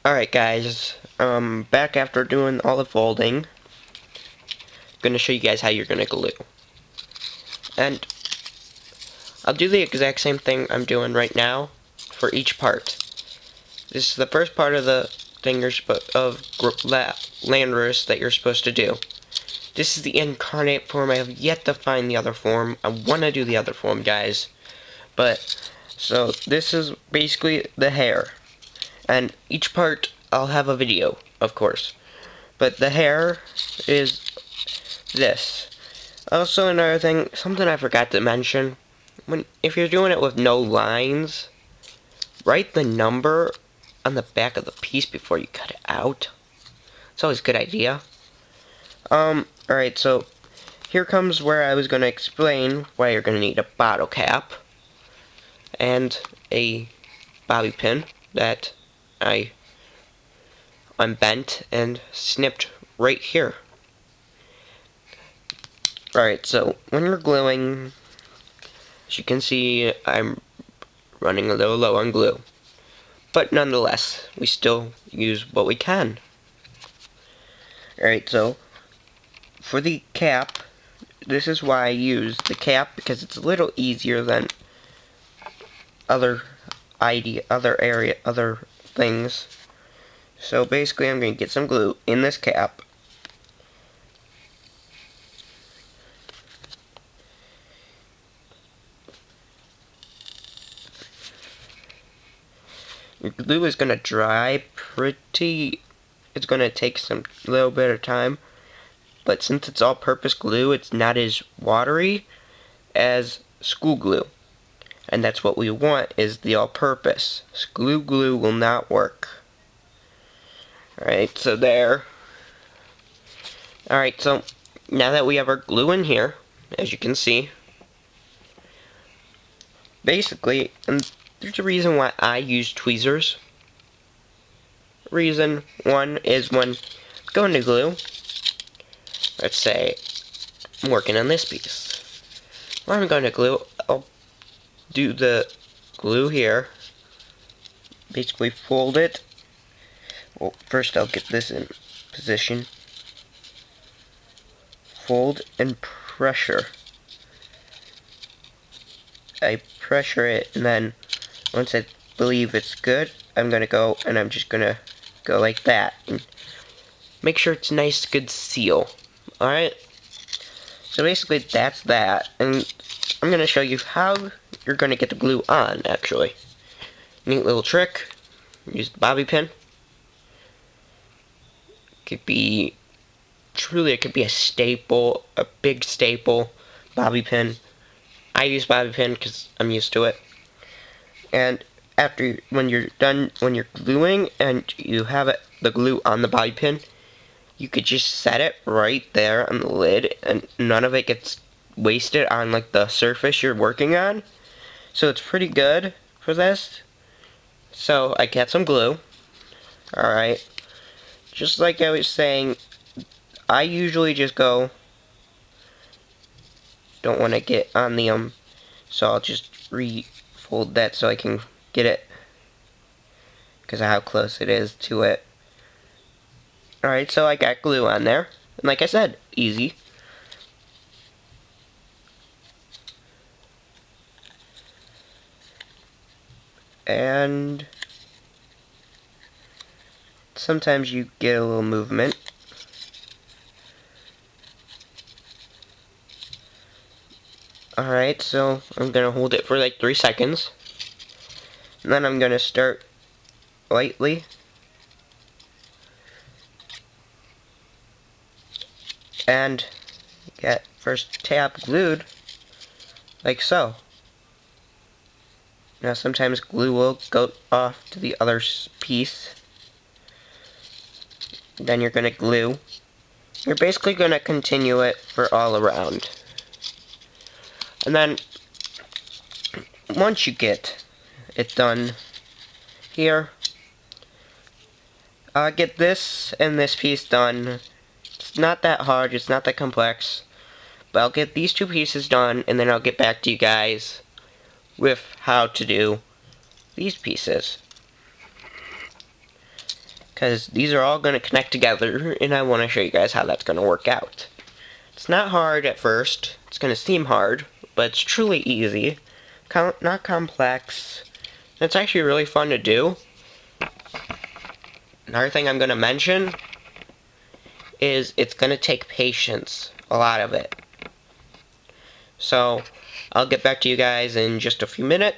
Alright guys, back after doing all the folding. Gonna show you guys how you're gonna glue. And I'll do the exact same thing I'm doing right now for each part. This is the first part of the thing landours that you're supposed to do. This is the incarnate form. I have yet to find the other form. I want to do the other form, guys. But, so this is basically the hair. And each part, I'll have a video, of course. But the hair is this. Also, another thing, something I forgot to mention. If you're doing it with no lines, write the number on the back of the piece before you cut it out. It's always a good idea. Alright, so here comes where I was going to explain why you're going to need a bottle cap and a bobby pin that I unbent and snipped right here. Alright, so when you're gluing, as you can see, I'm running a little low on glue. But nonetheless, we still use what we can. Alright, so for the cap, this is why I use the cap, because it's a little easier than other things. So basically I'm going to get some glue in this cap. Your glue is going to dry it's going to take some little bit of time, but since it's all-purpose glue, it's not as watery as school glue. And that's what we want, is the all-purpose. School glue will not work. Alright, so there. Alright, so now that we have our glue in here, as you can see, basically, and there's a reason why I use tweezers. Reason one is when going to glue, let's say I'm working on this piece. When I'm going to glue, I'll do the glue here, basically fold it. Well, first I'll get this in position, fold and pressure. I pressure it, and then once I believe it's good, I'm gonna go, and I'm just gonna go like that and make sure it's nice, good seal. Alright, so basically that's that, and I'm gonna show you how you're gonna get the glue on, actually. Neat little trick. Use the bobby pin. It could be a staple, a big staple bobby pin. I use bobby pin because I'm used to it. And when you're gluing and you have the glue on the bobby pin, you could just set it right there on the lid, and none of it gets wasted on like the surface you're working on. So it's pretty good for this. So I got some glue. Alright. Just like I was saying, I usually just go, don't want to get on the so I'll just refold that so I can get it, because of how close it is to it. Alright, so I got glue on there, and like I said, easy. And sometimes you get a little movement. Alright, so I'm going to hold it for like 3 seconds. And then I'm going to start lightly. And get first tab glued, like so. Now sometimes glue will go off to the other piece. Then you're going to glue. You're basically going to continue it for all around. And then, once you get it done here, get this and this piece done. It's not that hard, it's not that complex. But I'll get these two pieces done, and then I'll get back to you guys with how to do these pieces. because these are all going to connect together, and I want to show you guys how that's going to work out. It's not hard at first. It's going to seem hard, but it's truly easy. Not complex. It's actually really fun to do. Another thing I'm going to mention is it's going to take patience, a lot of it. So, I'll get back to you guys in just a few minutes.